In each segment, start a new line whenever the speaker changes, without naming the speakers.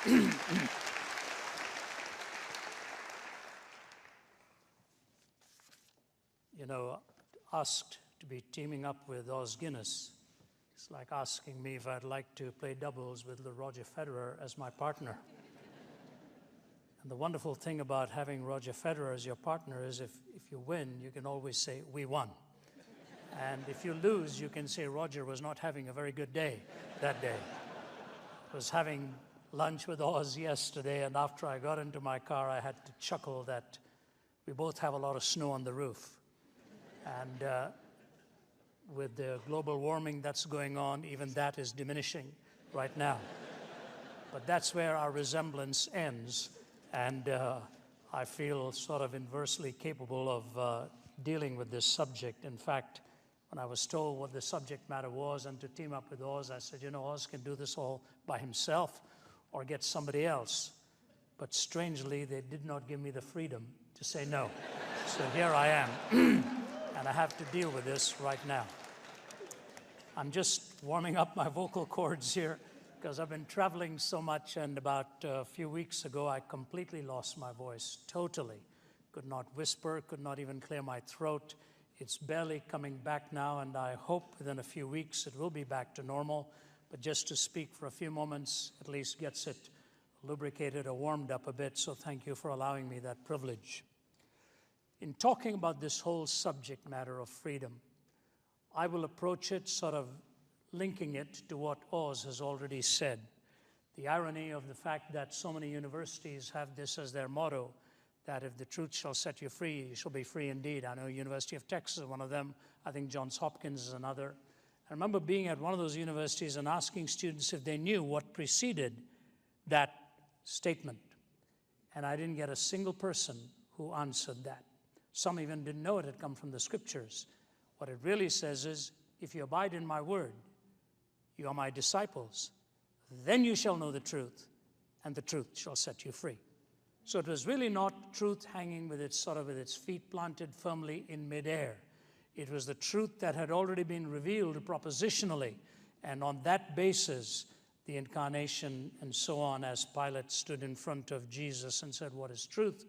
You know, asked to be teaming up with Oz Guinness. It's like asking me if I'd like to play doubles with Roger Federer as my partner. And the wonderful thing about having Roger Federer as your partner is if you win, you can always say, we won. And if you lose, you can say Roger was not having a very good day that day. I was having lunch with Oz yesterday, and after I got into my car, I had to chuckle that we both have a lot of snow on the roof. And with the global warming that's going on, even that is diminishing right now. But that's where our resemblance ends. And I feel sort of inversely capable of dealing with this subject. In fact, when I was told what the subject matter was and to team up with Oz, I said, you know, Oz can do this all by himself or get somebody else. But strangely, they did not give me the freedom to say no. So here I am, and I have to deal with this right now. I'm just warming up my vocal cords here because I've been traveling so much, and about a few weeks ago, I completely lost my voice, totally. Could not whisper, could not even clear my throat. It's barely coming back now, and I hope within a few weeks it will be back to normal. But just to speak for a few moments at least gets it lubricated or warmed up a bit, so thank you for allowing me that privilege. In talking about this whole subject matter of freedom, I will approach it sort of linking it to what Oz has already said. The irony of the fact that so many universities have this as their motto, that if the truth shall set you free, you shall be free indeed. I know University of Texas is one of them. I think Johns Hopkins is another. I remember being at one of those universities and asking students if they knew what preceded that statement. And I didn't get a single person who answered that. Some even didn't know it had come from the scriptures. What it really says is, if you abide in my word, you are my disciples, then you shall know the truth, and the truth shall set you free. So it was really not truth hanging with its feet planted firmly in midair. It was the truth that had already been revealed propositionally, and on that basis, the incarnation and so on, as Pilate stood in front of Jesus and said, what is truth?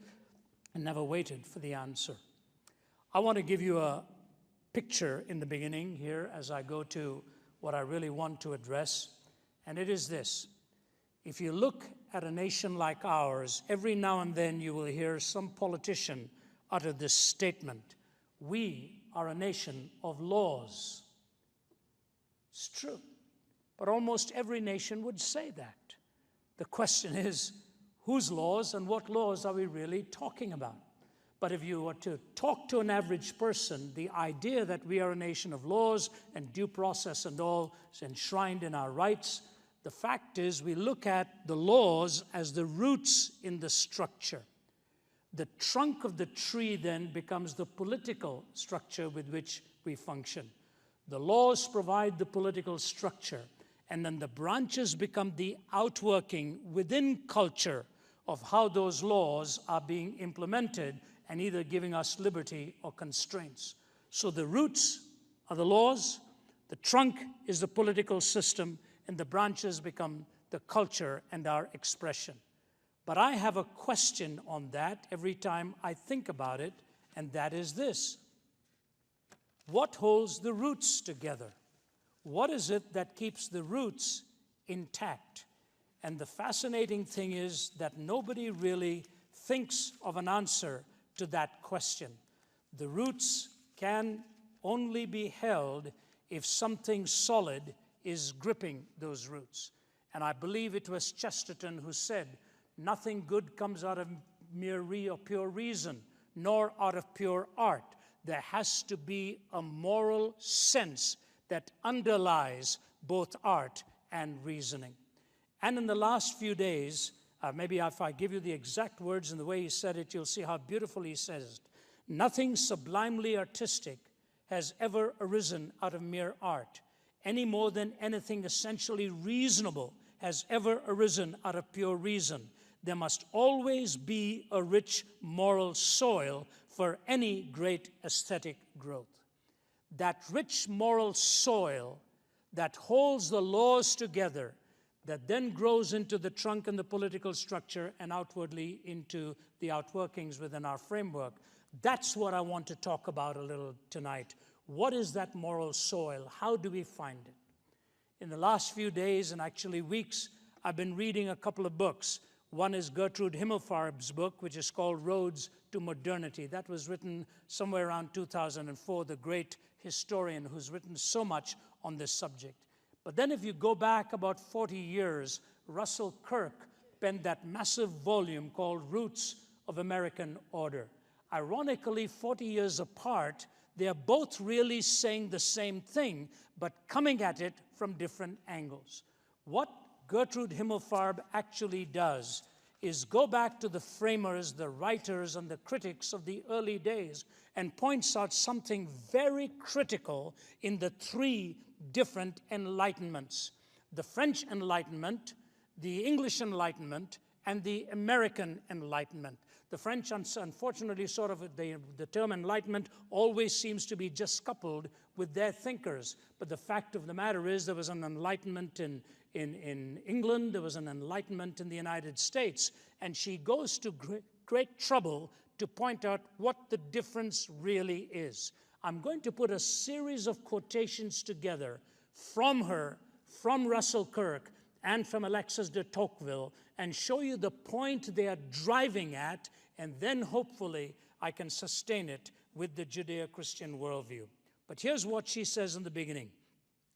And never waited for the answer. I want to give you a picture in the beginning here as I go to what I really want to address, and it is this. If you look at a nation like ours, every now and then you will hear some politician utter this statement, we are a nation of laws. It's true, but almost every nation would say that. The question is, whose laws and what laws are we really talking about? But if you were to talk to an average person, the idea that we are a nation of laws and due process and all is enshrined in our rights. The fact is, we look at the laws as the roots in the structure. The trunk of the tree then becomes the political structure with which we function. The laws provide the political structure, and then the branches become the outworking within culture of how those laws are being implemented and either giving us liberty or constraints. So the roots are the laws, the trunk is the political system, and the branches become the culture and our expression. But I have a question on that every time I think about it, and that is this. What holds the roots together? What is it that keeps the roots intact? And the fascinating thing is that nobody really thinks of an answer to that question. The roots can only be held if something solid is gripping those roots. And I believe it was Chesterton who said, nothing good comes out of mere or pure reason, nor out of pure art. There has to be a moral sense that underlies both art and reasoning. And in the last few days, maybe if I give you the exact words and the way he said it, you'll see how beautifully he says it. Nothing sublimely artistic has ever arisen out of mere art, any more than anything essentially reasonable has ever arisen out of pure reason. There must always be a rich moral soil for any great aesthetic growth. That rich moral soil that holds the laws together, that then grows into the trunk and the political structure and outwardly into the outworkings within our framework. That's what I want to talk about a little tonight. What is that moral soil? How do we find it? In the last few days and actually weeks, I've been reading a couple of books. One is Gertrude Himmelfarb's book, which is called Roads to Modernity. That was written somewhere around 2004, the great historian who's written so much on this subject. But then if you go back about 40 years, Russell Kirk penned that massive volume called Roots of American Order. Ironically, 40 years apart, they are both really saying the same thing, but coming at it from different angles. What Gertrude Himmelfarb actually does is go back to the framers, the writers, and the critics of the early days and points out something very critical in the three different enlightenments: the French Enlightenment, the English Enlightenment, and the American Enlightenment. The French, unfortunately, sort of the term Enlightenment always seems to be just coupled with their thinkers. But the fact of the matter is there was an Enlightenment in England, there was an Enlightenment in the United States, and she goes to great trouble to point out what the difference really is. I'm going to put a series of quotations together from her, from Russell Kirk, and from Alexis de Tocqueville, and show you the point they are driving at, and then hopefully I can sustain it with the Judeo-Christian worldview. But here's what she says in the beginning.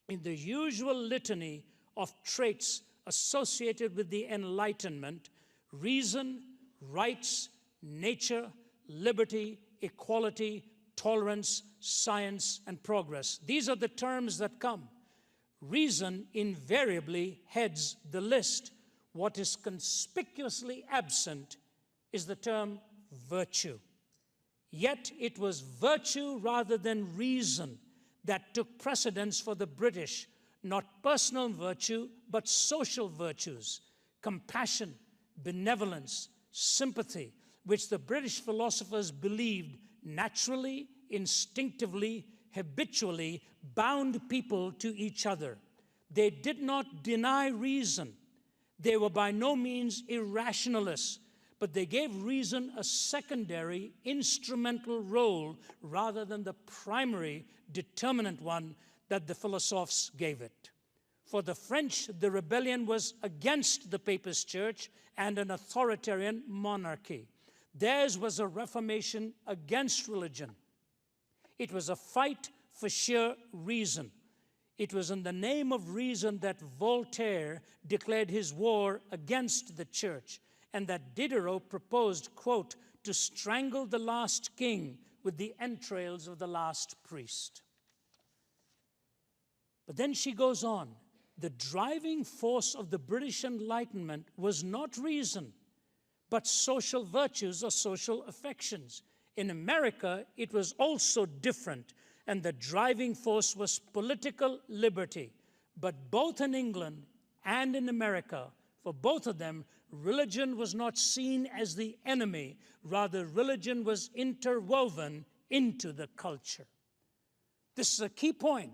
In the usual litany of traits associated with the Enlightenment, reason, rights, nature, liberty, equality, tolerance, science, and progress. These are the terms that come. Reason invariably heads the list. What is conspicuously absent is the term virtue. Yet it was virtue rather than reason that took precedence for the British, not personal virtue, but social virtues, compassion, benevolence, sympathy, which the British philosophers believed naturally, instinctively, habitually bound people to each other. They did not deny reason. They were by no means irrationalists, but they gave reason a secondary, instrumental role rather than the primary, determinant one that the philosophers gave it. For the French, the rebellion was against the Papist Church and an authoritarian monarchy. Theirs was a reformation against religion. It was a fight for sheer reason. It was in the name of reason that Voltaire declared his war against the church, and that Diderot proposed, quote, to strangle the last king with the entrails of the last priest. But then she goes on. The driving force of the British Enlightenment was not reason, but social virtues or social affections. In America, it was also different, and the driving force was political liberty. But both in England and in America, for both of them, religion was not seen as the enemy. Rather, religion was interwoven into the culture. This is a key point.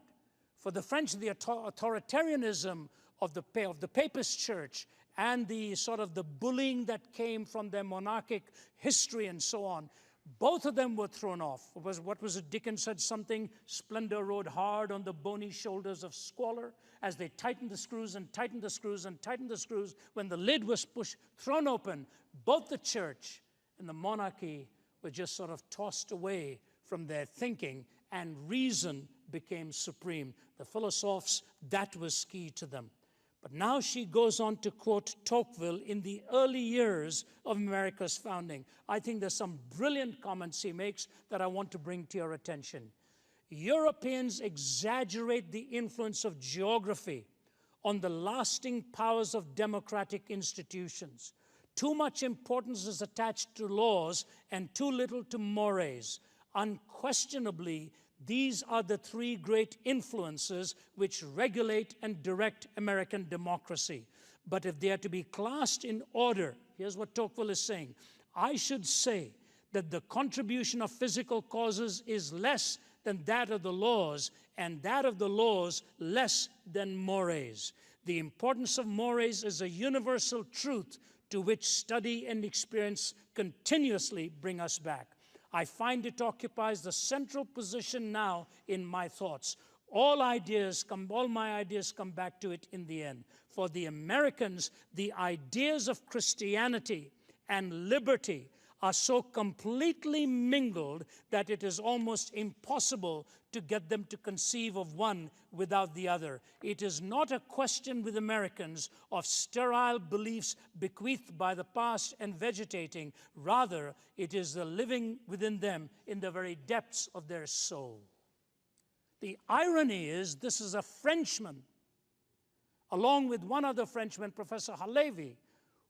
For the French, the authoritarianism of the Papist Church and the sort of the bullying that came from their monarchic history and so on, both of them were thrown off. What was it? Dickens said something, splendor rode hard on the bony shoulders of squalor as they tightened the screws and tightened the screws and tightened the screws. When the lid was thrown open, both the church and the monarchy were just sort of tossed away from their thinking, and reason became supreme. The philosophers, that was key to them. But now she goes on to quote Tocqueville in the early years of America's founding. I think there's some brilliant comments he makes that I want to bring to your attention. Europeans exaggerate the influence of geography on the lasting powers of democratic institutions. Too much importance is attached to laws and too little to mores. Unquestionably, these are the three great influences which regulate and direct American democracy. But if they are to be classed in order, here's what Tocqueville is saying. I should say that the contribution of physical causes is less than that of the laws, and that of the laws less than mores. The importance of mores is a universal truth to which study and experience continuously bring us back. I find it occupies the central position now in my thoughts. All my ideas come back to it in the end. For the Americans, the ideas of Christianity and liberty are so completely mingled that it is almost impossible to get them to conceive of one without the other. It is not a question with Americans of sterile beliefs bequeathed by the past and vegetating. Rather, it is the living within them in the very depths of their soul. The irony is, this is a Frenchman, along with one other Frenchman, Professor Halevi,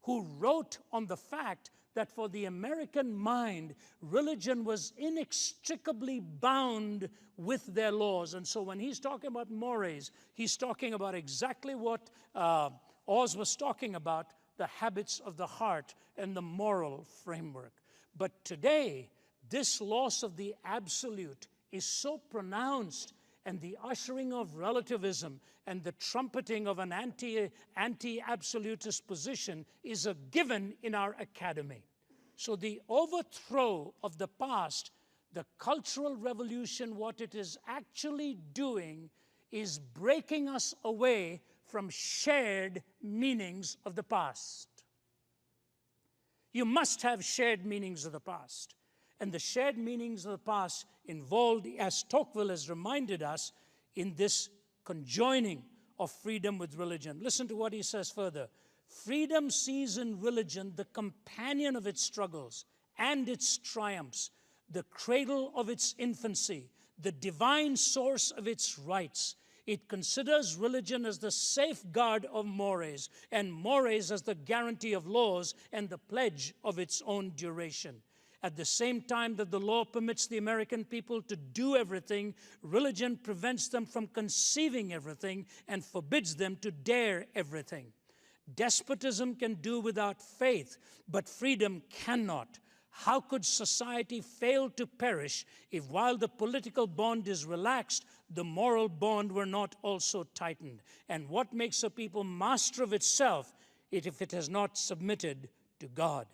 who wrote on the fact that for the American mind, religion was inextricably bound with their laws. And so when he's talking about mores, he's talking about exactly what Oz was talking about, the habits of the heart and the moral framework. But today, this loss of the absolute is so pronounced, and the ushering of relativism and the trumpeting of an anti-absolutist position is a given in our academy. So the overthrow of the past, the cultural revolution, what it is actually doing is breaking us away from shared meanings of the past. You must have shared meanings of the past. And the shared meanings of the past involved, as Tocqueville has reminded us, in this conjoining of freedom with religion. Listen to what he says further. Freedom sees in religion the companion of its struggles and its triumphs, the cradle of its infancy, the divine source of its rights. It considers religion as the safeguard of mores, and mores as the guarantee of laws and the pledge of its own duration. At the same time that the law permits the American people to do everything, religion prevents them from conceiving everything and forbids them to dare everything. Despotism can do without faith, but freedom cannot. How could society fail to perish if, while the political bond is relaxed, the moral bond were not also tightened? And what makes a people master of itself if it has not submitted to God?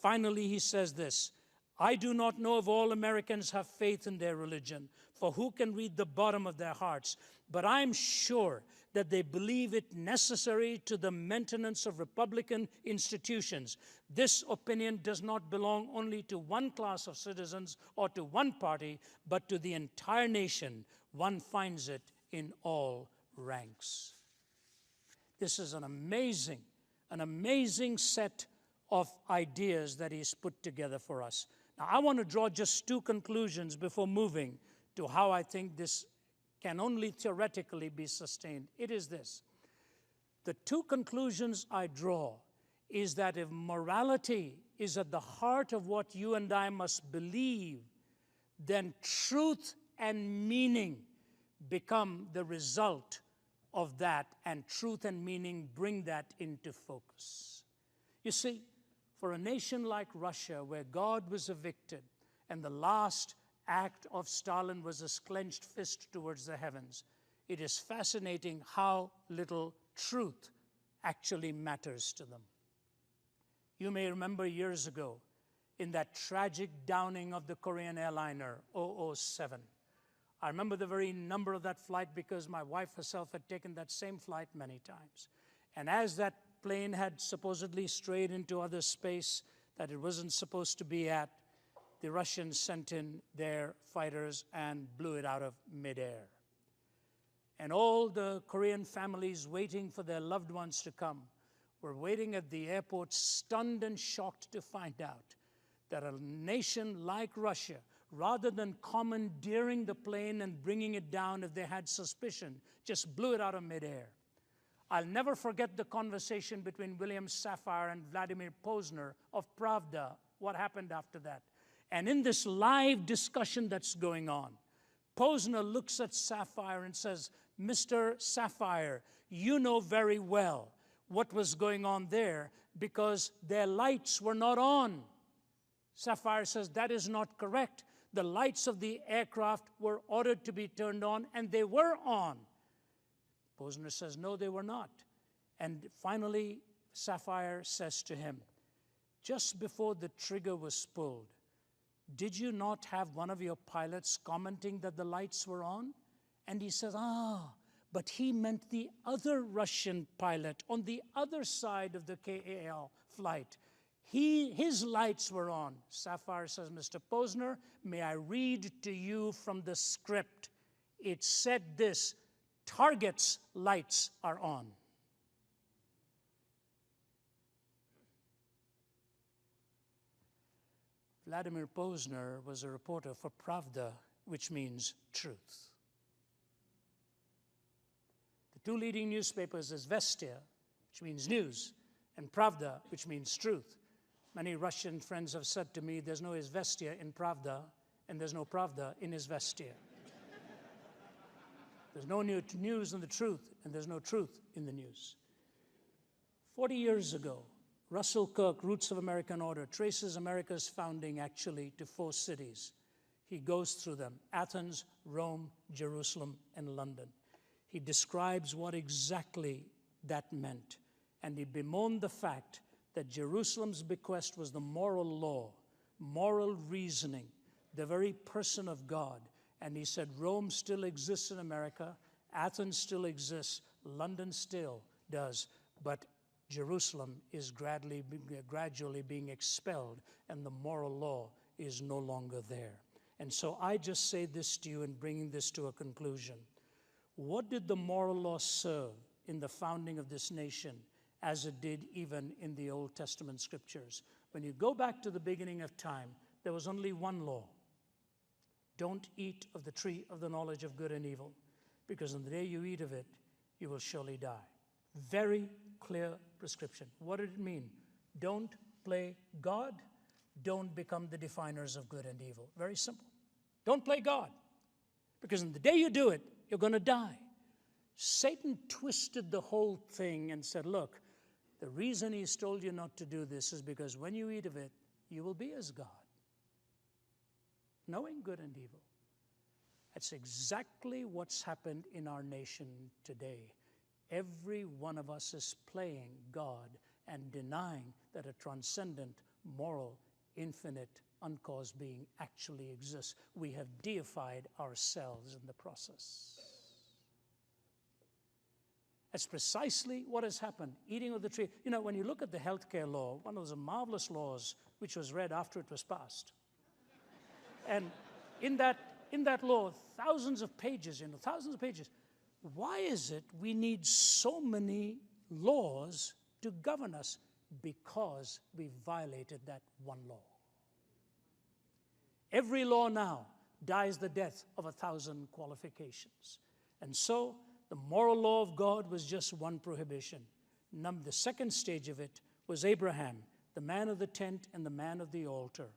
Finally, he says this, I do not know if all Americans have faith in their religion, for who can read the bottom of their hearts? But I'm sure that they believe it necessary to the maintenance of Republican institutions. This opinion does not belong only to one class of citizens or to one party, but to the entire nation. One finds it in all ranks. This is an amazing set of ideas that he's put together for us. Now, I want to draw just two conclusions before moving to how I think this can only theoretically be sustained. It is this. The two conclusions I draw is that if morality is at the heart of what you and I must believe, then truth and meaning become the result of that, and truth and meaning bring that into focus. You see, for a nation like Russia, where God was evicted and the last act of Stalin was a clenched fist towards the heavens, it is fascinating how little truth actually matters to them. You may remember years ago in that tragic downing of the Korean airliner 007. I remember the very number of that flight because my wife herself had taken that same flight many times. And as that plane had supposedly strayed into other space that it wasn't supposed to be at, the Russians sent in their fighters and blew it out of midair. And all the Korean families waiting for their loved ones to come were waiting at the airport, stunned and shocked to find out that a nation like Russia, rather than commandeering the plane and bringing it down if they had suspicion, just blew it out of midair. I'll never forget the conversation between William Safire and Vladimir Posner of Pravda, what happened after that. And in this live discussion that's going on, Posner looks at Safire and says, Mr. Safire, you know very well what was going on there because their lights were not on. Safire says, that is not correct. The lights of the aircraft were ordered to be turned on, and they were on. Posner says, no, they were not. And finally, Sapphire says to him, just before the trigger was pulled, did you not have one of your pilots commenting that the lights were on? And he says, but he meant the other Russian pilot on the other side of the KAL flight. His lights were on. Sapphire says, Mr. Posner, may I read to you from the script? It said this, target's lights are on. Vladimir Posner was a reporter for Pravda, which means truth. The two leading newspapers is Vestia, which means news, and Pravda, which means truth. Many Russian friends have said to me, there's no Izvestia in Pravda, and there's no Pravda in Izvestia. There's no news in the truth, and there's no truth in the news. 40 years ago, Russell Kirk, Roots of American Order, traces America's founding actually to 4 cities. He goes through them: Athens, Rome, Jerusalem, and London. He describes what exactly that meant, and he bemoaned the fact that Jerusalem's bequest was the moral law, moral reasoning, the very person of God. And he said, Rome still exists in America, Athens still exists, London still does, but Jerusalem is gradually being expelled, and the moral law is no longer there. And so I just say this to you in bringing this to a conclusion. What did the moral law serve in the founding of this nation, as it did even in the Old Testament scriptures? When you go back to the beginning of time, there was only one law. Don't eat of the tree of the knowledge of good and evil, because on the day you eat of it, you will surely die. Very clear prescription. What did it mean? Don't play God. Don't become the definers of good and evil. Very simple. Don't play God, because on the day you do it, you're going to die. Satan twisted the whole thing and said, look, the reason he's told you not to do this is because when you eat of it, you will be as God, knowing good and evil. That's exactly what's happened in our nation today. Every one of us is playing God and denying that a transcendent, moral, infinite, uncaused being actually exists. We have deified ourselves in the process. That's precisely what has happened. Eating of the tree. You know, when you look at the healthcare law, one of those marvelous laws which was read after it was passed. And in that law, thousands of pages, thousands of pages. Why is it we need so many laws to govern us? Because we violated that one law. Every law now dies the death of 1,000 qualifications. And so the moral law of God was just one prohibition. The second stage of it was Abraham, the man of the tent and the man of the altar.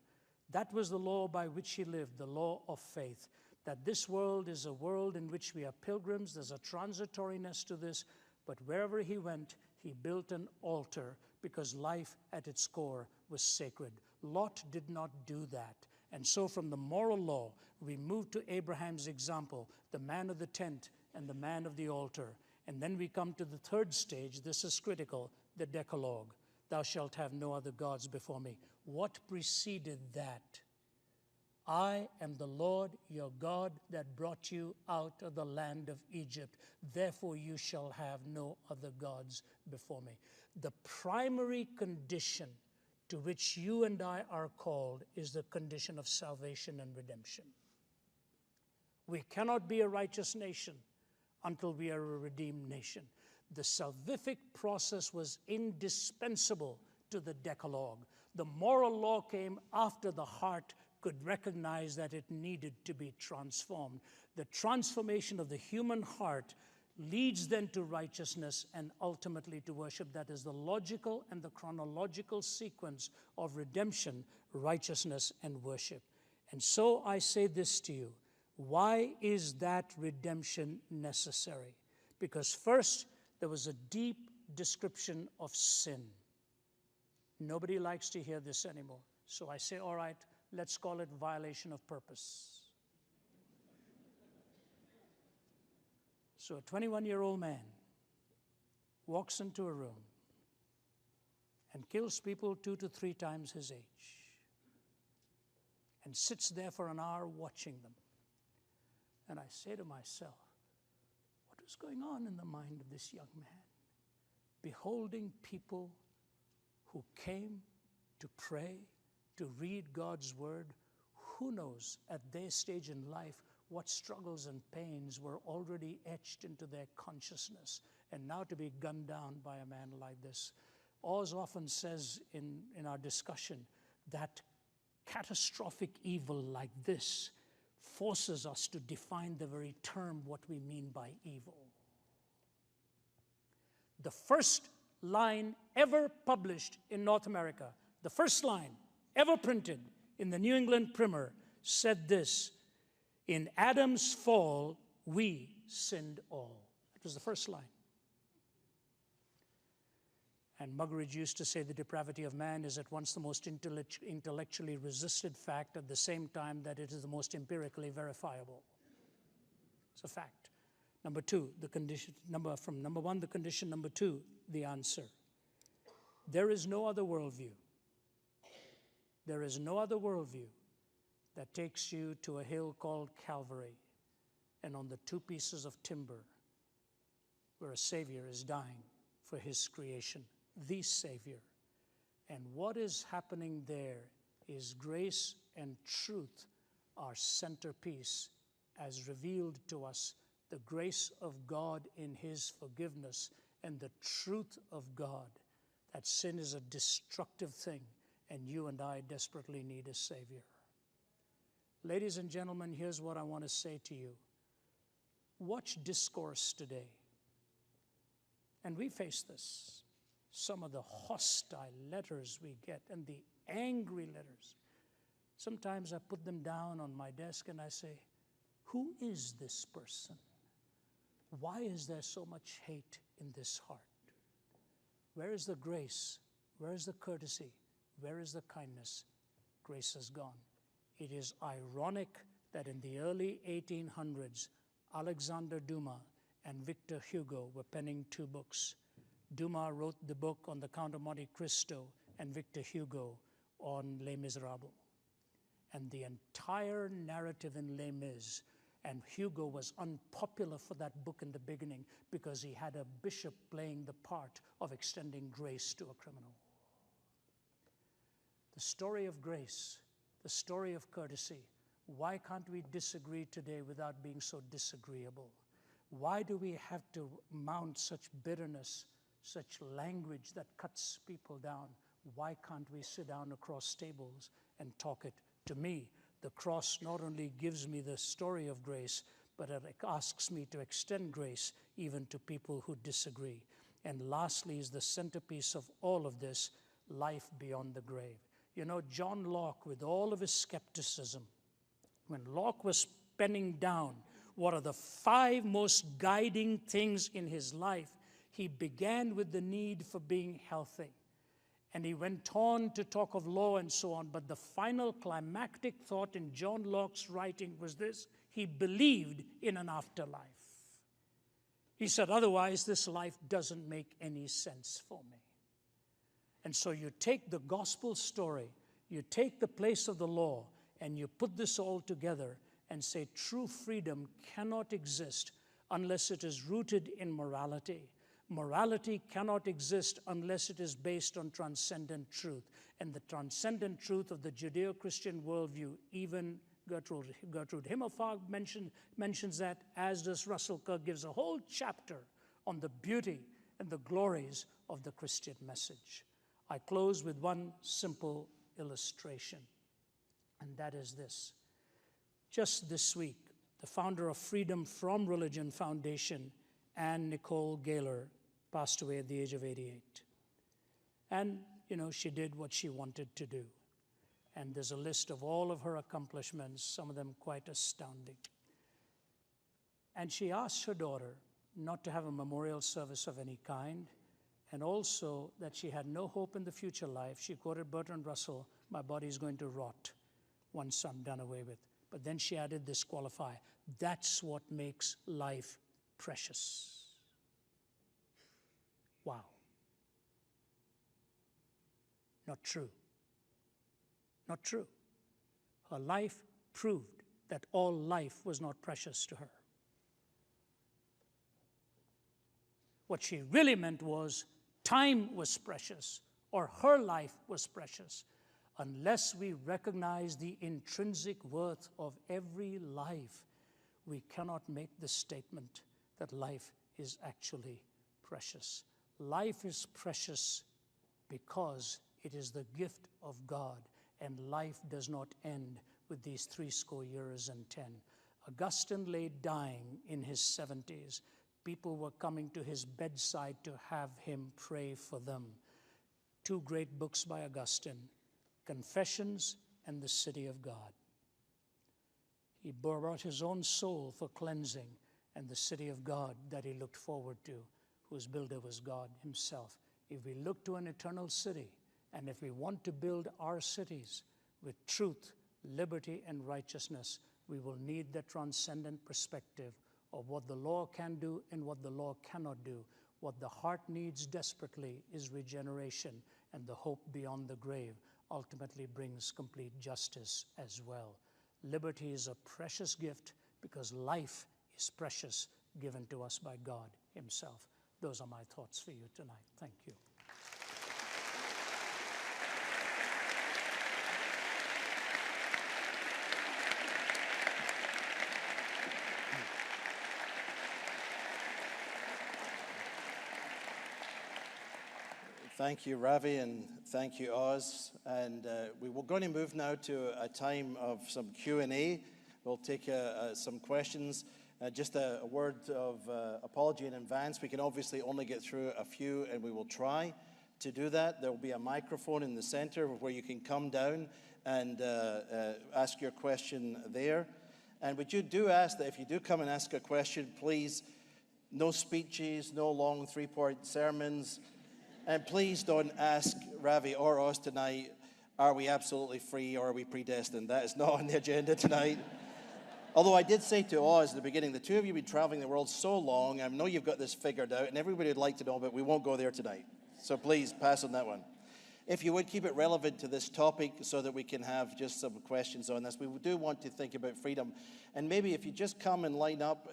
That was the law by which he lived, the law of faith. That this world is a world in which we are pilgrims. There's a transitoriness to this. But wherever he went, he built an altar because life at its core was sacred. Lot did not do that. And so from the moral law, we move to Abraham's example, the man of the tent and the man of the altar. And then we come to the third stage. This is critical, the Decalogue. Thou shalt have no other gods before me. What preceded that? I am the Lord your God that brought you out of the land of Egypt. Therefore you shall have no other gods before me. The primary condition to which you and I are called is the condition of salvation and redemption. We cannot be a righteous nation until we are a redeemed nation. The salvific process was indispensable to the Decalogue. The moral law came after the heart could recognize that it needed to be transformed. The transformation of the human heart leads then to righteousness and ultimately to worship. That is the logical and the chronological sequence of redemption, righteousness, and worship. And so I say this to you. Why is that redemption necessary? Because first, there was a deep description of sin. Nobody likes to hear this anymore. So I say, all right, let's call it violation of purpose. So a 21-year-old man walks into a room and kills people 2 to 3 times his age and sits there for an hour watching them. And I say to myself, what is going on in the mind of this young man? Beholding people who came to pray, to read God's word, who knows at their stage in life what struggles and pains were already etched into their consciousness, and now to be gunned down by a man like this. Oz often says in our discussion that catastrophic evil like this forces us to define the very term what we mean by evil. The first line ever published in North America, the first line ever printed in the New England Primer said this: "In Adam's fall, we sinned all." It was the first line. And Muggeridge used to say the depravity of man is at once the most intellectually resisted fact, at the same time that it is the most empirically verifiable. It's a fact. Number two, the condition. Number one, the condition. Number two, the answer. There is no other worldview. There is no other worldview that takes you to a hill called Calvary, and on the 2 pieces of timber where a Savior is dying for his creation, the Savior. And what is happening there is grace and truth are centerpiece as revealed to us, the grace of God in his forgiveness and the truth of God that sin is a destructive thing and you and I desperately need a Savior. Ladies and gentlemen, here's what I want to say to you. Watch discourse today. And we face this. Some of the hostile letters we get and the angry letters. Sometimes I put them down on my desk and I say, who is this person? Why is there so much hate in this heart? Where is the grace? Where is the courtesy? Where is the kindness? Grace has gone. It is ironic that in the early 1800s, Alexander Dumas and Victor Hugo were penning 2 books. Dumas wrote the book on the Count of Monte Cristo and Victor Hugo on Les Miserables. And the entire narrative in Les Mis, and Hugo was unpopular for that book in the beginning because he had a bishop playing the part of extending grace to a criminal. The story of grace, the story of courtesy. Why can't we disagree today without being so disagreeable? Why do we have to mount such bitterness, such language that cuts people down? Why can't we sit down across tables and talk it? To me, the cross not only gives me the story of grace, but it asks me to extend grace even to people who disagree. And lastly is the centerpiece of all of this, life beyond the grave. You know, John Locke, with all of his skepticism, when Locke was penning down what are the 5 most guiding things in his life, he began with the need for being healthy. And he went on to talk of law and so on, but the final climactic thought in John Locke's writing was this: he believed in an afterlife. He said, otherwise this life doesn't make any sense for me. And so you take the gospel story, you take the place of the law, and you put this all together and say true freedom cannot exist unless it is rooted in morality. Morality cannot exist unless it is based on transcendent truth. And the transcendent truth of the Judeo-Christian worldview, even Gertrude Himmelfarb mentions that, as does Russell Kirk, gives a whole chapter on the beauty and the glories of the Christian message. I close with one simple illustration, and that is this. Just this week, the founder of Freedom from Religion Foundation, Anne Nicole Gaylor, passed away at the age of 88. And, you know, she did what she wanted to do. And there's a list of all of her accomplishments, some of them quite astounding. And she asked her daughter not to have a memorial service of any kind, and also that she had no hope in the future life. She quoted Bertrand Russell, "My body is going to rot once I'm done away with." But then she added this qualifier: that's what makes life precious. Wow. Not true. Not true. Her life proved that all life was not precious to her. What she really meant was time was precious, or her life was precious. Unless we recognize the intrinsic worth of every life, we cannot make the statement that life is actually precious. Life is precious because it is the gift of God, and life does not end with these 70 years and 10. Augustine lay dying in his 70s. People were coming to his bedside to have him pray for them. 2 great books by Augustine, Confessions and The City of God. He brought his own soul for cleansing, and the city of God that he looked forward to, whose builder was God himself. If we look to an eternal city, and if we want to build our cities with truth, liberty, and righteousness, we will need the transcendent perspective of what the law can do and what the law cannot do. What the heart needs desperately is regeneration, and the hope beyond the grave ultimately brings complete justice as well. Liberty is a precious gift because life is precious, given to us by God himself. Those are my thoughts for you tonight. Thank you.
Thank you, Ravi, and thank you, Oz. And we're going to move now to a time of some Q&A. We'll take some questions. Just a word of apology in advance. We can obviously only get through a few, and we will try to do that. There will be a microphone in the center where you can come down and ask your question there. And we do ask that if you do come and ask a question, please, no speeches, no long 3-point sermons. And please don't ask Ravi or us tonight, are we absolutely free or are we predestined? That is not on the agenda tonight. Although I did say to Oz at the beginning, the two of you have been traveling the world so long, I know you've got this figured out, and everybody would like to know, but we won't go there tonight. So please pass on that one. If you would, keep it relevant to this topic so that we can have just some questions on this. We do want to think about freedom. And maybe if you just come and line up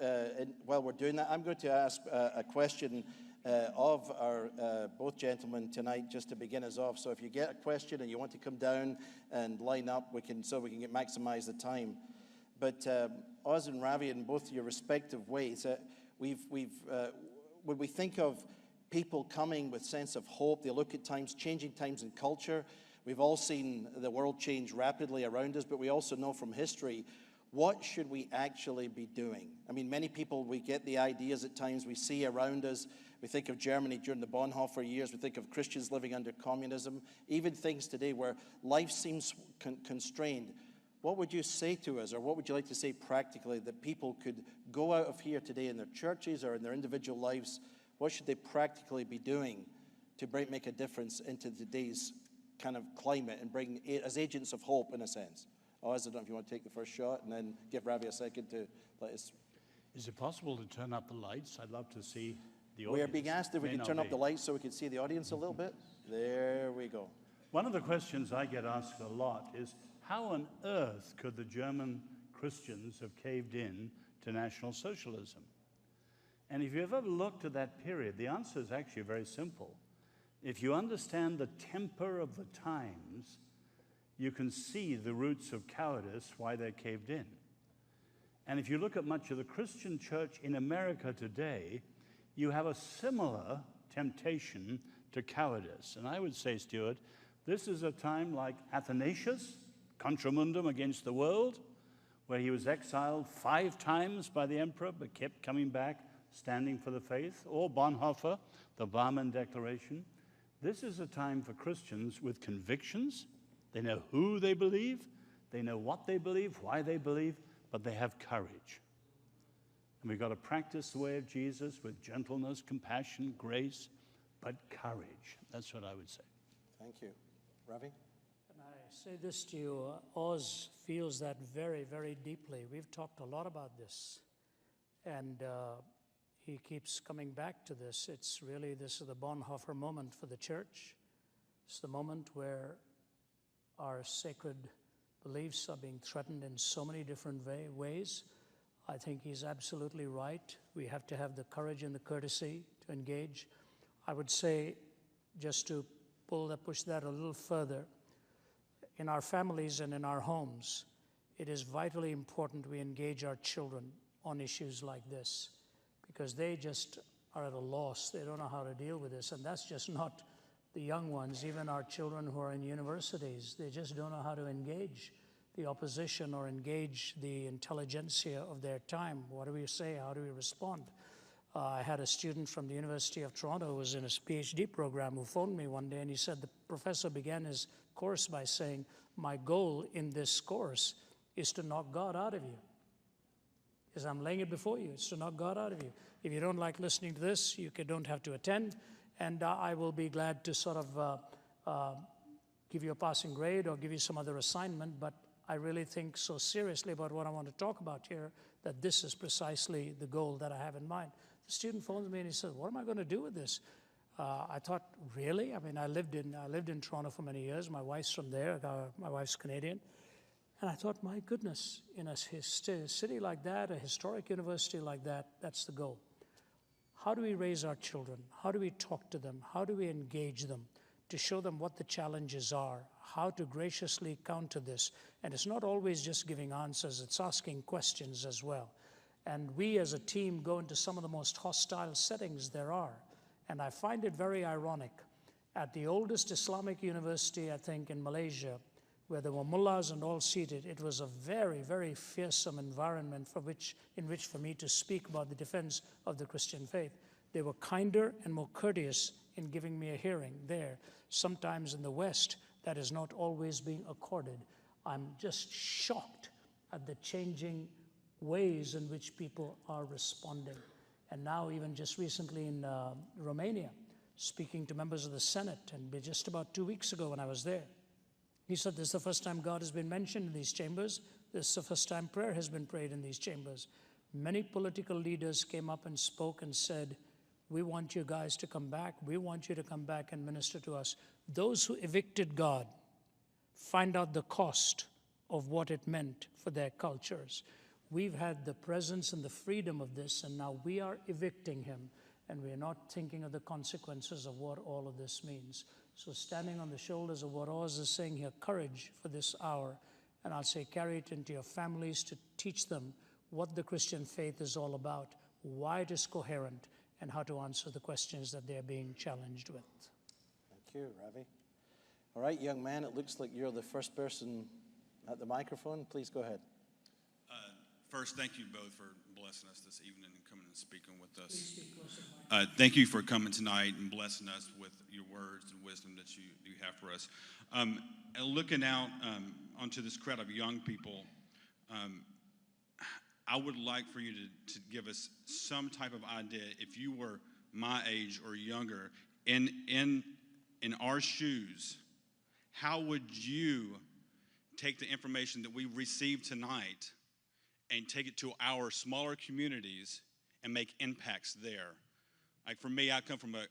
while we're doing that, I'm going to ask a question of our both gentlemen tonight, just to begin us off. So if you get a question and you want to come down and line up, we can maximize the time. But Oz and Ravi, in both your respective ways, when we think of people coming with sense of hope, they look at times, changing times in culture. We've all seen the world change rapidly around us, but we also know from history, what should we actually be doing? I mean, many people, we get the ideas at times we see around us. We think of Germany during the Bonhoeffer years. We think of Christians living under communism. Even things today where life seems constrained. What would you say to us, or what would you like to say practically that people could go out of here today in their churches or in their individual lives? What should they practically be doing to make a difference into today's kind of climate and bring as agents of hope in a sense? Oz, I don't know if you want to take the first shot and then give Ravi a second to let us.
Is it possible to turn up the lights? I'd love to see the audience.
We are being asked if we can turn up the lights so we can see the audience a little bit. There we go.
One of the questions I get asked a lot is, how on earth could the German Christians have caved in to National Socialism? And if you've ever looked at that period, the answer is actually very simple. If you understand the temper of the times, you can see the roots of cowardice, why they caved in. And if you look at much of the Christian church in America today, you have a similar temptation to cowardice. And I would say, Stuart, this is a time like Athanasius, Contra Mundum against the world, where he was exiled 5 times by the emperor, but kept coming back, standing for the faith, or Bonhoeffer, the Barmen Declaration. This is a time for Christians with convictions. They know who they believe, they know what they believe, why they believe, but they have courage. And we've got to practice the way of Jesus with gentleness, compassion, grace, but courage. That's what I would say.
Thank you. Ravi?
And I say this to you, Oz feels that very, very deeply. We've talked a lot about this. And he keeps coming back to this. It's really, this is the Bonhoeffer moment for the church. It's the moment where our sacred beliefs are being threatened in so many different ways. I think he's absolutely right. We have to have the courage and the courtesy to engage. I would say, just to push that a little further, in our families and in our homes, it is vitally important we engage our children on issues like this, because they just are at a loss. They don't know how to deal with this. And that's just not the young ones, even our children who are in universities. They just don't know how to engage the opposition or engage the intelligentsia of their time. What do we say? How do we respond? I had a student from the University of Toronto who was in a PhD program who phoned me one day, and he said the professor began his course by saying, "My goal in this course is to knock God out of you. Because I'm laying it before you. It's to knock God out of you. If you don't like listening to this, you don't have to attend, and I will be glad to sort of give you a passing grade or give you some other assignment, but I really think so seriously about what I want to talk about here that this is precisely the goal that I have in mind." The student phones me and he says, "What am I going to do with this?" I thought, really? I mean, I lived in Toronto for many years. My wife's from there. My wife's Canadian. And I thought, my goodness, in a city like that, a historic university like that, that's the goal. How do we raise our children? How do we talk to them? How do we engage them to show them what the challenges are, how to graciously counter this? And it's not always just giving answers, it's asking questions as well. And we as a team go into some of the most hostile settings there are. And I find it very ironic. At the oldest Islamic university, I think, in Malaysia, where there were mullahs and all seated, it was a very, very fearsome environment in which for me to speak about the defense of the Christian faith. They were kinder and more courteous in giving me a hearing there. Sometimes in the West, that is not always being accorded. I'm just shocked at the changing ways in which people are responding. And now even just recently in Romania, speaking to members of the Senate, and just about 2 weeks ago when I was there, he said, "This is the first time God has been mentioned in these chambers. This is the first time prayer has been prayed in these chambers." Many political leaders came up and spoke and said, "We want you guys to come back. We want you to come back and minister to us." Those who evicted God find out the cost of what it meant for their cultures. We've had the presence and the freedom of this, and now we are evicting him, and we're not thinking of the consequences of what all of this means. So standing on the shoulders of what Oz is saying here, courage for this hour, and I'll say carry it into your families to teach them what the Christian faith is all about, why it is coherent, and how to answer the questions that they're being challenged with.
Thank you, Ravi. All right, young man, it looks like you're the first person at the microphone. Please go ahead.
First, thank you both for blessing us this evening and coming and speaking with us. Thank you for coming tonight and blessing us with your words and wisdom that you have for us. And looking out onto this crowd of young people, I would like for you to give us some type of idea, if you were my age or younger, in our shoes, how would you take the information that we received tonight and take it to our smaller communities and make impacts there? Like for me, I come from a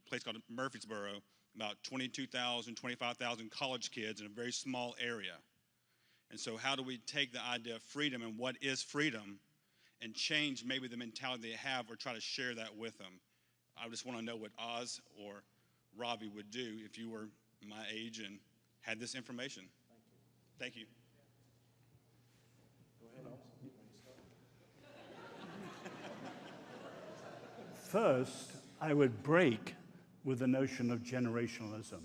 place called Murfreesboro, about 22,000, 25,000 college kids in a very small area. And so how do we take the idea of freedom and what is freedom and change maybe the mentality they have or try to share that with them? I just want to know what Oz or Ravi would do if you were my age and had this information. Thank you.
First, I would break with the notion of generationalism.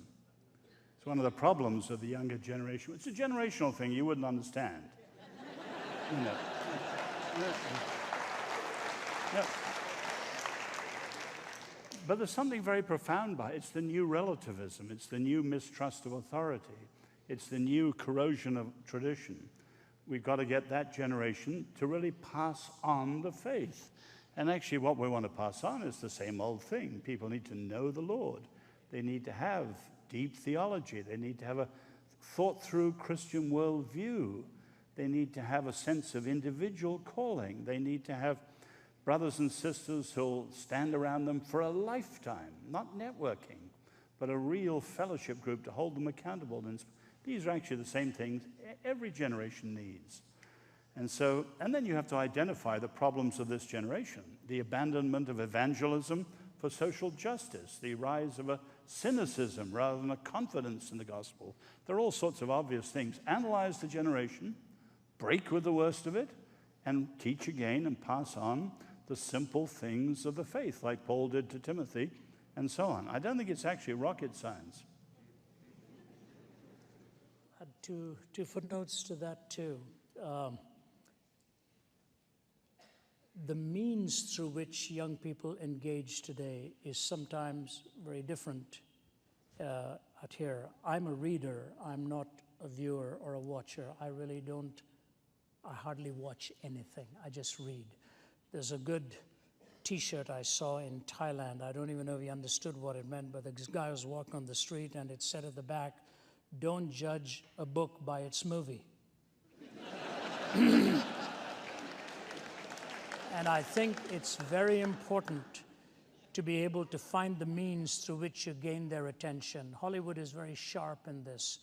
It's one of the problems of the younger generation. It's a generational thing you wouldn't understand. You know. Yeah. But there's something very profound by it. It's the new relativism. It's the new mistrust of authority. It's the new corrosion of tradition. We've got to get that generation to really pass on the faith. And actually what we want to pass on is the same old thing. People need to know the Lord. They need to have deep theology. They need to have a thought-through Christian worldview. They need to have a sense of individual calling. They need to have brothers and sisters who'll stand around them for a lifetime, not networking, but a real fellowship group to hold them accountable. And these are actually the same things every generation needs. And then you have to identify the problems of this generation: the abandonment of evangelism for social justice, the rise of a cynicism rather than a confidence in the gospel. There are all sorts of obvious things. Analyze the generation, break with the worst of it, and teach again and pass on the simple things of the faith, like Paul did to Timothy, and so on. I don't think it's actually rocket science.
I had two footnotes to that, too. The means through which young people engage today is sometimes very different out here. I'm a reader. I'm not a viewer or a watcher. I hardly watch anything. I just read. There's a good T-shirt I saw in Thailand. I don't even know if he understood what it meant, but this guy was walking on the street and it said at the back, "Don't judge a book by its movie." And I think it's very important to be able to find the means through which you gain their attention. Hollywood is very sharp in this.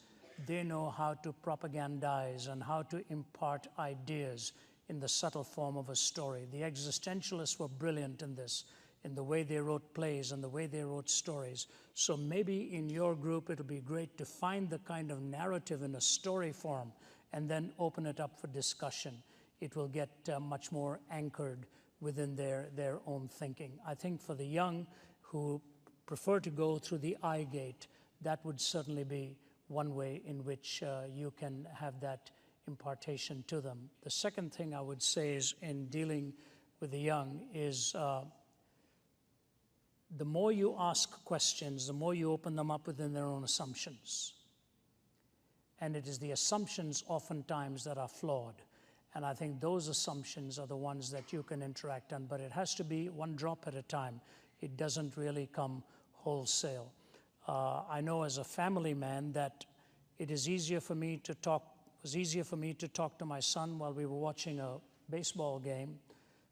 They know how to propagandize and how to impart ideas in the subtle form of a story. The existentialists were brilliant in this, in the way they wrote plays and the way they wrote stories. So maybe in your group it'll be great to find the kind of narrative in a story form and then open it up for discussion. It will get much more anchored within their own thinking. I think for the young who prefer to go through the eye gate, that would certainly be one way in which you can have that impartation to them. The second thing I would say is in dealing with the young is the more you ask questions, the more you open them up within their own assumptions. And it is the assumptions oftentimes that are flawed. And I think those assumptions are the ones that you can interact on, but it has to be one drop at a time. It doesn't really come wholesale. I know as a family man that it is easier for me to talk to my son while we were watching a baseball game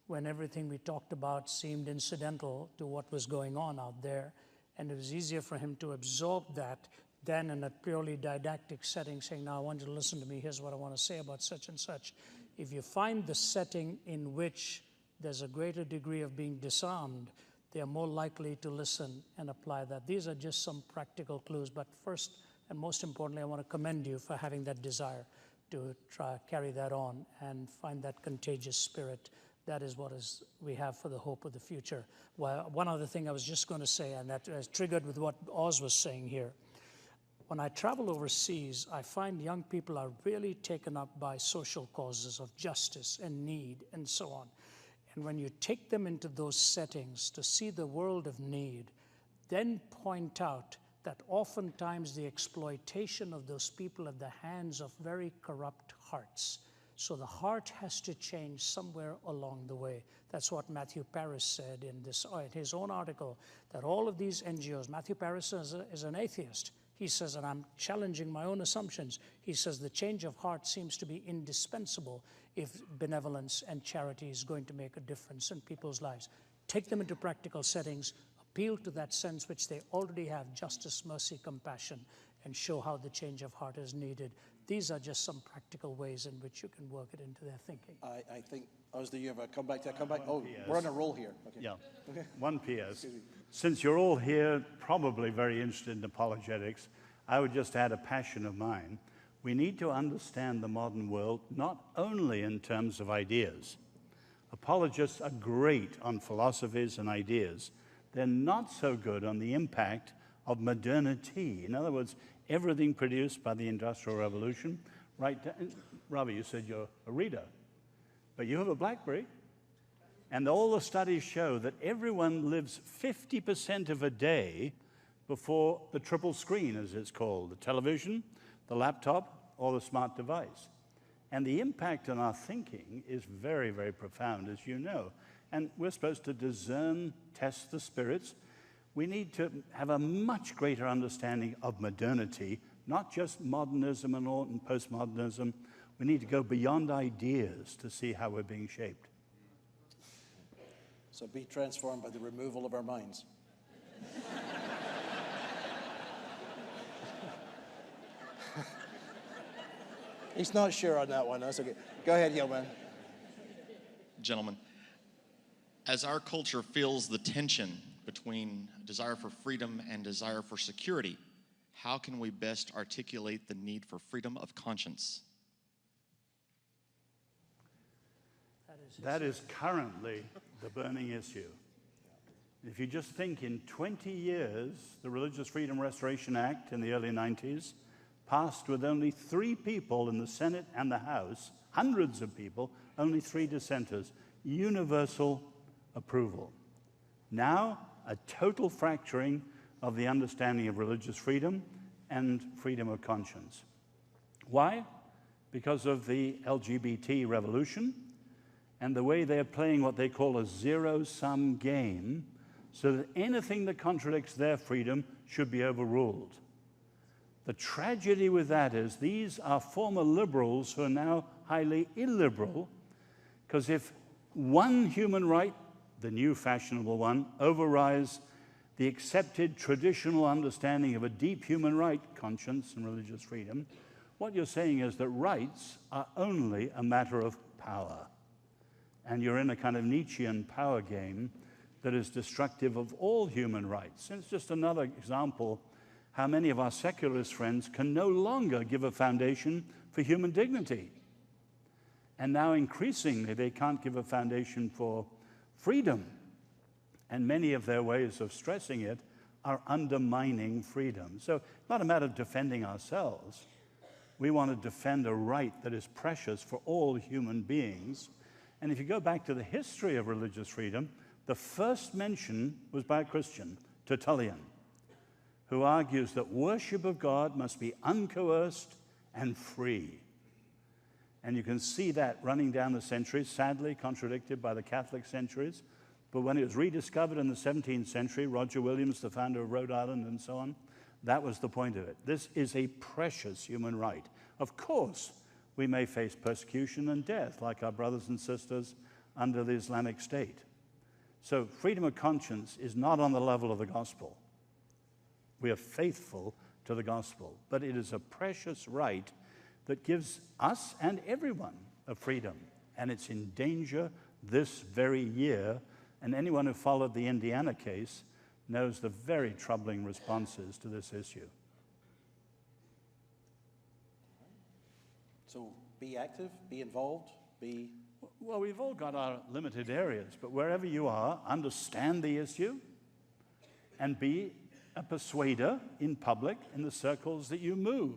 when everything we talked about seemed incidental to what was going on out there. And it was easier for him to absorb that than in a purely didactic setting, saying, "Now I want you to listen to me, here's what I want to say about such and such." If you find the setting in which there's a greater degree of being disarmed, they are more likely to listen and apply that. These are just some practical clues, but first and most importantly, I want to commend you for having that desire to try carry that on and find that contagious spirit. That is what we have for the hope of the future. Well, one other thing I was just going to say, and that is triggered with what Oz was saying here. When I travel overseas, I find young people are really taken up by social causes of justice and need and so on. And when you take them into those settings to see the world of need, then point out that oftentimes the exploitation of those people at the hands of very corrupt hearts. So the heart has to change somewhere along the way. That's what Matthew Paris said in his own article, that all of these NGOs, Matthew Paris is an atheist. He says, and I'm challenging my own assumptions, he says the change of heart seems to be indispensable if benevolence and charity is going to make a difference in people's lives. Take them into practical settings, appeal to that sense which they already have, justice, mercy, compassion, and show how the change of heart is needed. These are just some practical ways in which you can work it into their thinking.
I think, Oz, do you have a comeback? Oh, we're on a roll here. Okay.
Yeah.
Okay.
One PS. Since you're all here probably very interested in apologetics, I would just add a passion of mine. We need to understand the modern world not only in terms of ideas. Apologists are great on philosophies and ideas. They're not so good on the impact of modernity. In other words, everything produced by the Industrial Revolution, right down. Ravi, you said you're a reader, but you have a BlackBerry. And all the studies show that everyone lives 50% of a day before the triple screen, as it's called, the television, the laptop, or the smart device. And the impact on our thinking is very, very profound, as you know. And we're supposed to discern, test the spirits. We need to have a much greater understanding of modernity, not just modernism and postmodernism. We need to go beyond ideas to see how we're being shaped.
So be transformed by the removal of our minds. He's not sure on that one. That's okay. Go ahead, young man.
Gentlemen, as our culture feels the tension between desire for freedom and desire for security, how can we best articulate the need for freedom of conscience?
That is currently the burning issue. If you just think in 20 years, the Religious Freedom Restoration Act in the early 90s passed with only 3 people in the Senate and the House, hundreds of people, only 3 dissenters, universal approval. Now, a total fracturing of the understanding of religious freedom and freedom of conscience. Why? Because of the LGBT revolution and the way they're playing what they call a zero-sum game, so that anything that contradicts their freedom should be overruled. The tragedy with that is these are former liberals who are now highly illiberal, because if one human right, the new fashionable one, overrides the accepted traditional understanding of a deep human right, conscience and religious freedom, what you're saying is that rights are only a matter of power. And you're in a kind of Nietzschean power game that is destructive of all human rights. And it's just another example how many of our secularist friends can no longer give a foundation for human dignity. And now increasingly they can't give a foundation for freedom. And many of their ways of stressing it are undermining freedom. So it's not a matter of defending ourselves. We want to defend a right that is precious for all human beings. And if you go back to the history of religious freedom, the first mention was by a Christian, Tertullian, who argues that worship of God must be uncoerced and free. And you can see that running down the centuries, sadly contradicted by the Catholic centuries. But when it was rediscovered in the 17th century, Roger Williams, the founder of Rhode Island and so on, that was the point of it. This is a precious human right. Of course, we may face persecution and death, like our brothers and sisters under the Islamic State. So freedom of conscience is not on the level of the gospel. We are faithful to the gospel, but it is a precious right that gives us and everyone a freedom, and it's in danger this very year. And anyone who followed the Indiana case knows the very troubling responses to this issue.
So be active, be involved, be...
Well, we've all got our limited areas, but wherever you are, understand the issue and be a persuader in public in the circles that you move.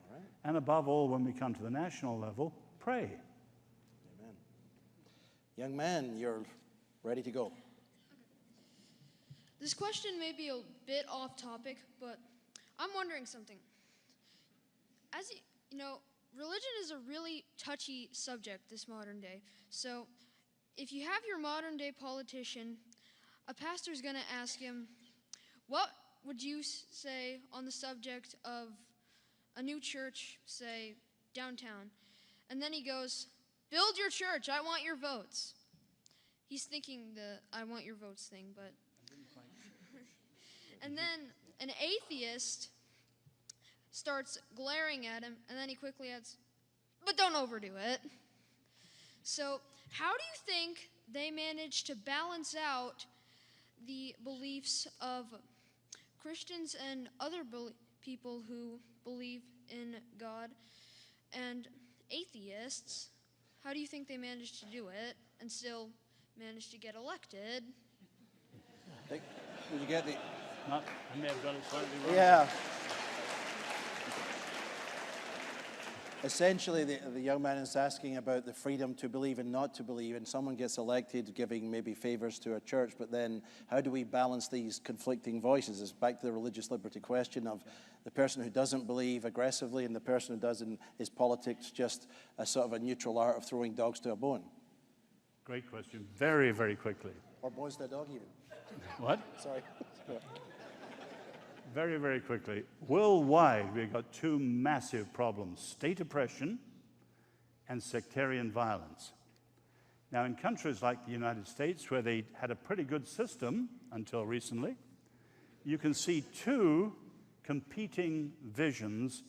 All right.
And above all, when we come to the national level, pray.
Amen. Young man, you're ready to go.
This question may be a bit off topic, but I'm wondering something. As you know, religion is a really touchy subject this modern day. So if you have your modern day politician, a pastor's going to ask him, what would you say on the subject of a new church, say, downtown? And then he goes, build your church, I want your votes. He's thinking the I want your votes thing, but... And then an atheist starts glaring at him, and then he quickly adds, but don't overdo it. So how do you think they manage to balance out the beliefs of Christians and other people who believe in God and atheists? How do you think they manage to do it and still manage to get elected?
Will you get the...
I may have got it slightly wrong.
Yeah. Essentially, the young man is asking about the freedom to believe and not to believe, and someone gets elected giving maybe favors to a church, but then how do we balance these conflicting voices? It's back to the religious liberty question of the person who doesn't believe aggressively and the person who does, and is politics just a sort of a neutral art of throwing dogs to a bone?
Great question. Very, very quickly.
Or boys to a dog even.
What?
Sorry.
Very, very quickly. Worldwide, we've got 2 massive problems: state oppression and sectarian violence. Now, in countries like the United States, where they had a pretty good system until recently, you can see two competing visions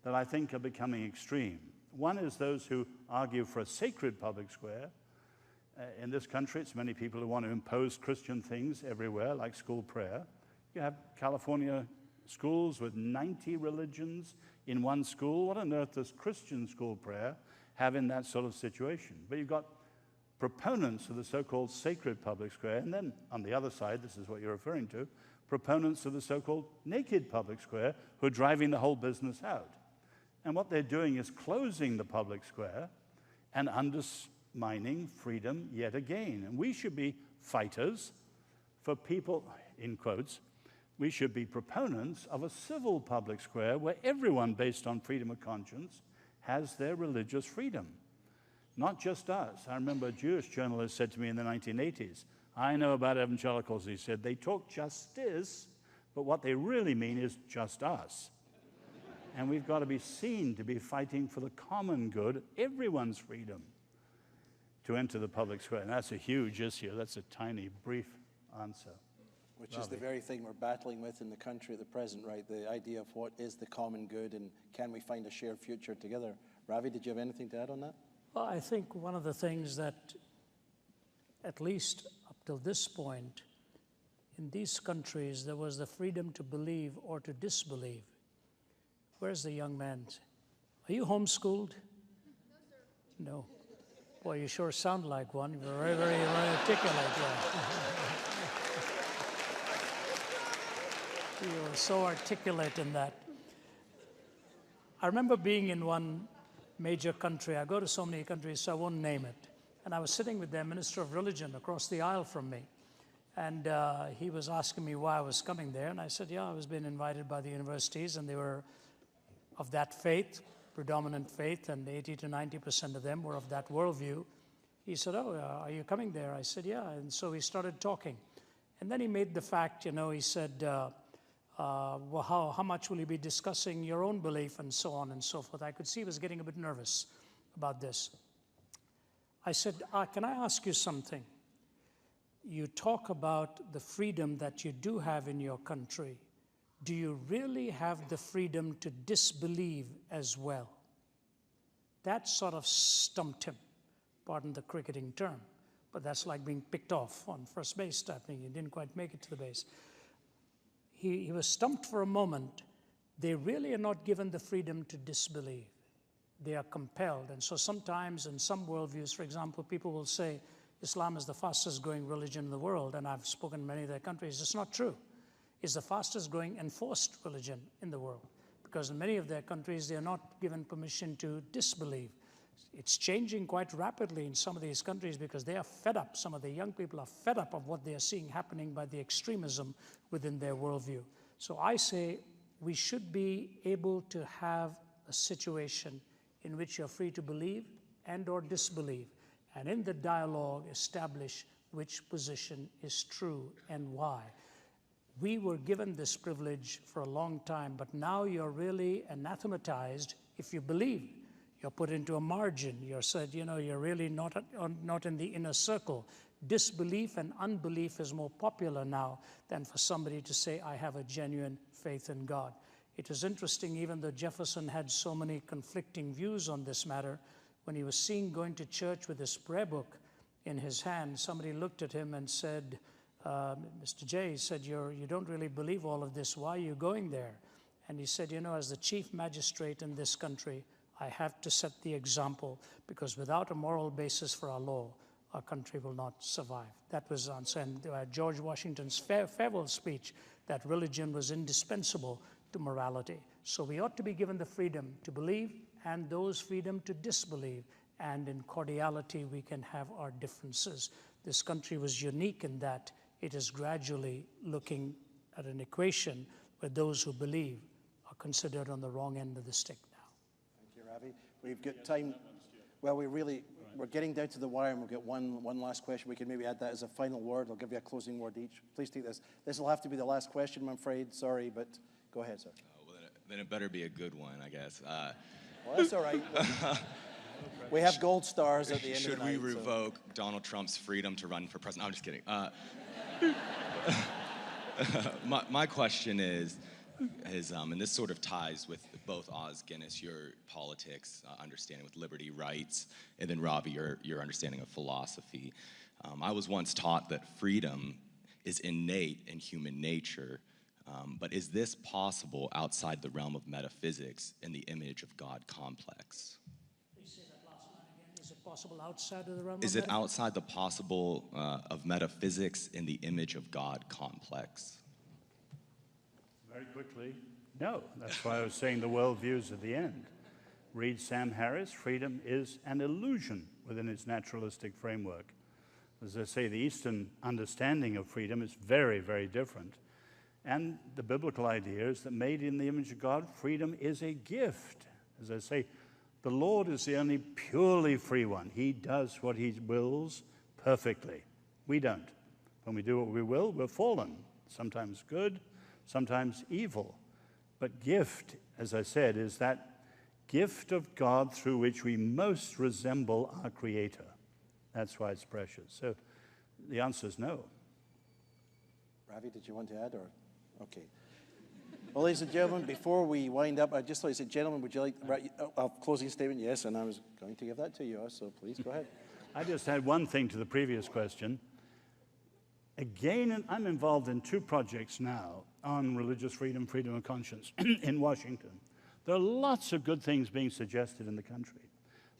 that I think are becoming extreme. One is those who argue for a sacred public square. In this country, it's many people who want to impose Christian things everywhere, like school prayer. You have California schools with 90 religions in one school. What on earth does Christian school prayer have in that sort of situation? But you've got proponents of the so-called sacred public square, and then on the other side, this is what you're referring to, proponents of the so-called naked public square who are driving the whole business out. And what they're doing is closing the public square and undermining freedom yet again. And we should be fighters for people, in quotes, we should be proponents of a civil public square where everyone, based on freedom of conscience, has their religious freedom. Not just us. I remember a Jewish journalist said to me in the 1980s, I know about evangelicals, he said, they talk justice, but what they really mean is just us. And we've got to be seen to be fighting for the common good, everyone's freedom to enter the public square. And that's a huge issue. That's a tiny, brief answer.
Which is the very thing we're battling with in the country at the present, right? The idea of what is the common good and can we find a shared future together? Ravi, did you have anything to add on that?
Well, I think one of the things that, at least up till this point, in these countries, there was the freedom to believe or to disbelieve. Where's the young man? Are you homeschooled?
No, sir.
No. Boy, you sure sound like one. You're very, very articulate. Yeah. You're so articulate in that. I remember being in one major country. I go to so many countries, so I won't name it. And I was sitting with their minister of religion across the aisle from me. And he was asking me why I was coming there. And I said, yeah, I was being invited by the universities, and they were of that faith, predominant faith, and 80 to 90% of them were of that worldview. He said, oh, are you coming there? I said, yeah. And so we started talking. And then he made the fact, he said, well, how much will you be discussing your own belief and so on and so forth. I could see he was getting a bit nervous about this. I said, can I ask you something? You talk about the freedom that you do have in your country. Do you really have the freedom to disbelieve as well? That sort of stumped him, pardon the cricketing term, but that's like being picked off on first base type thing. He didn't quite make it to the base. He was stumped for a moment. They really are not given the freedom to disbelieve. They are compelled. And so sometimes in some worldviews, for example, people will say Islam is the fastest growing religion in the world, and I've spoken in many of their countries. It's not true. It's the fastest growing enforced religion in the world, because in many of their countries, they are not given permission to disbelieve. It's changing quite rapidly in some of these countries because they are fed up. Some of the young people are fed up of what they are seeing happening by the extremism within their worldview. So I say we should be able to have a situation in which you're free to believe and or disbelieve, and in the dialogue establish which position is true and why. We were given this privilege for a long time, but now you're really anathematized if you believe. You're put into a margin. You're said, you're really not in the inner circle. Disbelief and unbelief is more popular now than for somebody to say, I have a genuine faith in God. It is interesting, even though Jefferson had so many conflicting views on this matter, when he was seen going to church with his prayer book in his hand, somebody looked at him and said, Mr. J, he said, you don't really believe all of this. Why are you going there? And he said, as the chief magistrate in this country, I have to set the example, because without a moral basis for our law, our country will not survive. That was answer. And George Washington's farewell speech, that religion was indispensable to morality. So we ought to be given the freedom to believe and those freedom to disbelieve. And in cordiality, we can have our differences. This country was unique in that it is gradually looking at an equation where those who believe are considered on the wrong end of the stick now.
Thank you, Ravi. We've got time. Well, we're getting down to the wire, and we've got one last question. We can maybe add that as a final word. I'll give you a closing word each. Please take this. This will have to be the last question, I'm afraid. Sorry, but go ahead, sir.
Well, then it better be a good one, I guess.
Well, that's all right. We have gold stars at the end
Should
of the night.
we revoke Donald Trump's freedom to run for president? I'm just kidding. My question is, and this sort of ties with both Oz Guinness, your politics, understanding with liberty, rights, and then Ravi, your understanding of philosophy. I was once taught that freedom is innate in human nature, but is this possible outside the realm of metaphysics in the image of God complex?
Please say that last line again. Is it possible outside of the realm of
Is it outside the possible of metaphysics in the image of God complex?
Very quickly, no. That's why I was saying the worldviews at the end. Read Sam Harris, freedom is an illusion within its naturalistic framework. As I say, the Eastern understanding of freedom is very, very different. And the biblical idea is that made in the image of God, freedom is a gift. As I say, the Lord is the only purely free one. He does what he wills perfectly. We don't. When we do what we will, we're fallen, sometimes good, sometimes evil. But gift, as I said, is that gift of God through which we most resemble our Creator. That's why it's precious. So the answer is no.
Ravi, did you want to add? Or okay. Well, ladies and gentlemen, before we wind up, I'd just like to say, gentlemen, would you like a closing statement? Yes, and I was going to give that to you, so please go ahead.
I just had one thing to the previous question. Again, I'm involved in 2 projects now on religious freedom, freedom of conscience in Washington. There are lots of good things being suggested in the country.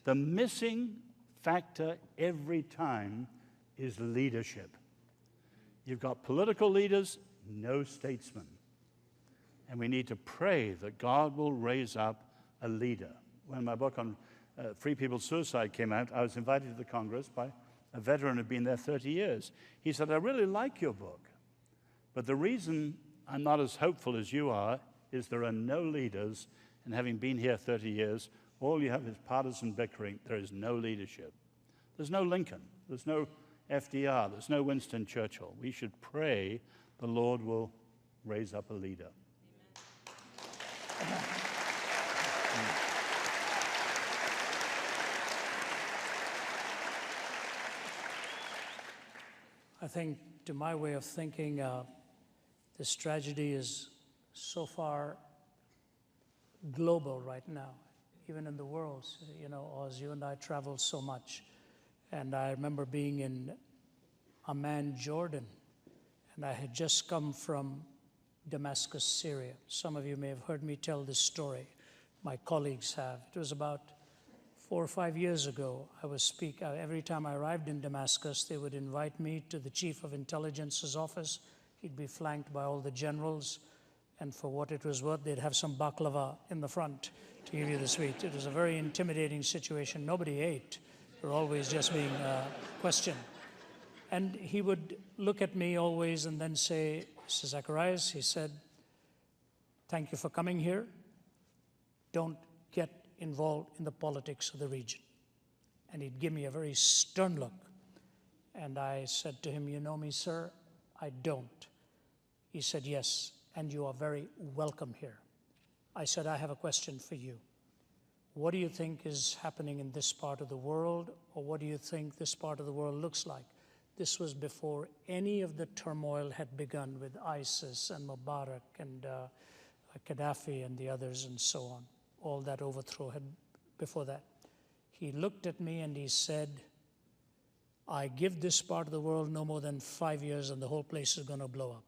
The missing factor every time is leadership. You've got political leaders, no statesmen. And we need to pray that God will raise up a leader. When my book on Free People's Suicide came out, I was invited to the Congress by a veteran who'd been there 30 years. He said, I really like your book, but the reason I'm not as hopeful as you are is there are no leaders, and having been here 30 years, all you have is partisan bickering. There is no leadership. There's no Lincoln. There's no FDR. There's no Winston Churchill. We should pray the Lord will raise up a leader.
Amen. I think, to my way of thinking, this tragedy is so far global right now, even in the world. You know, Oz, you and I travel so much. And I remember being in Amman, Jordan, and I had just come from Damascus, Syria. Some of you may have heard me tell this story. My colleagues have. It was about 4 or 5 years ago. I was every time I arrived in Damascus, they would invite me to the chief of intelligence's office. He'd be flanked by all the generals, and for what it was worth, they'd have some baklava in the front to give you the sweet. It was a very intimidating situation. Nobody ate. We were always just being questioned. And he would look at me always and then say, Mr. Zacharias, he said, thank you for coming here. Don't get involved in the politics of the region. And he'd give me a very stern look. And I said to him, you know me, sir? I don't. He said, yes, and you are very welcome here. I said, I have a question for you. What do you think is happening in this part of the world, or what do you think this part of the world looks like? This was before any of the turmoil had begun with ISIS and Mubarak and Gaddafi and the others and so on. All that overthrow had before that. He looked at me and he said, I give this part of the world no more than 5 years and the whole place is going to blow up.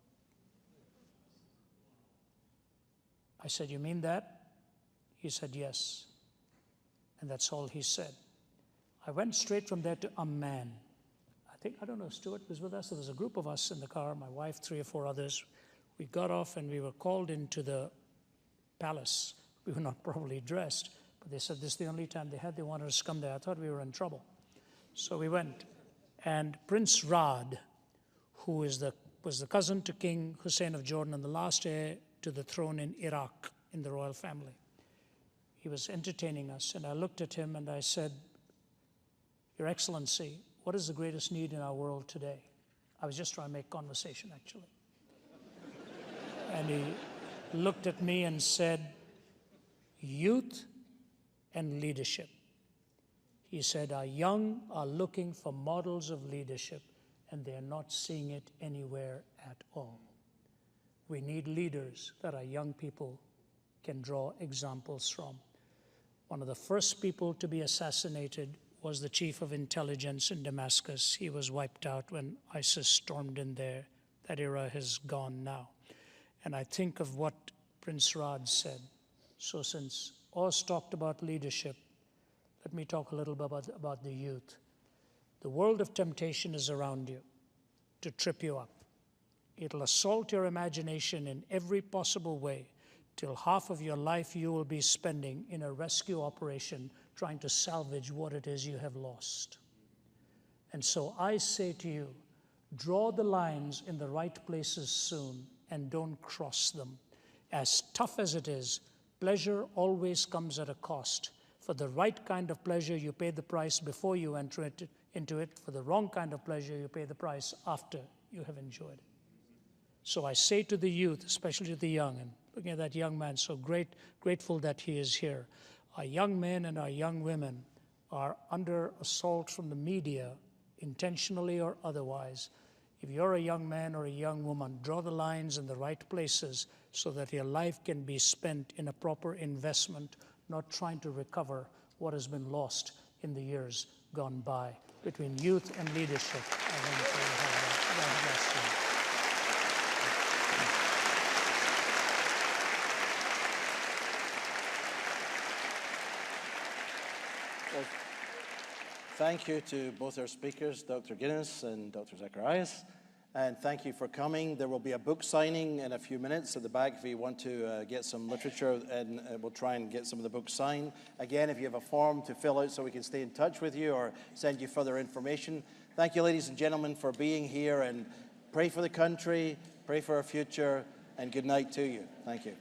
I said, you mean that? He said, yes. And that's all he said. I went straight from there to Amman. I don't know, Stuart was with us. There was a group of us in the car, my wife, 3 or 4 others. We got off and we were called into the palace. We were not properly dressed, but they said this is the only time they wanted us to come there. I thought we were in trouble. So we went. And Prince Raad, who was the cousin to King Hussein of Jordan and the last heir to the throne in Iraq in the royal family, he was entertaining us. And I looked at him and I said, Your Excellency, what is the greatest need in our world today? I was just trying to make conversation, actually. And he looked at me and said, youth and leadership. He said, our young are looking for models of leadership, and they're not seeing it anywhere at all. We need leaders that our young people can draw examples from. One of the first people to be assassinated was the chief of intelligence in Damascus. He was wiped out when ISIS stormed in there. That era has gone now. And I think of what Prince Raj said. So since Oz talked about leadership, let me talk a little bit about the youth. The world of temptation is around you to trip you up. It'll assault your imagination in every possible way till half of your life you will be spending in a rescue operation trying to salvage what it is you have lost. And so I say to you, draw the lines in the right places soon and don't cross them. As tough as it is, pleasure always comes at a cost. For the right kind of pleasure, you pay the price before you enter into it. For the wrong kind of pleasure, you pay the price after you have enjoyed it. So I say to the youth, especially to the young, and looking at that young man, so grateful that he is here. Our young men and our young women are under assault from the media, intentionally or otherwise. If you're a young man or a young woman, draw the lines in the right places so that your life can be spent in a proper investment, not trying to recover what has been lost in the years gone by. Between youth and leadership, I think we have a blessing.
Well, thank you to both our speakers, Dr. Guinness and Dr. Zacharias. And thank you for coming. There will be a book signing in a few minutes at the back if you want to get some literature, and we'll try and get some of the books signed. Again, if you have a form to fill out so we can stay in touch with you or send you further information. Thank you, ladies and gentlemen, for being here, and pray for the country, pray for our future, and good night to you. Thank you.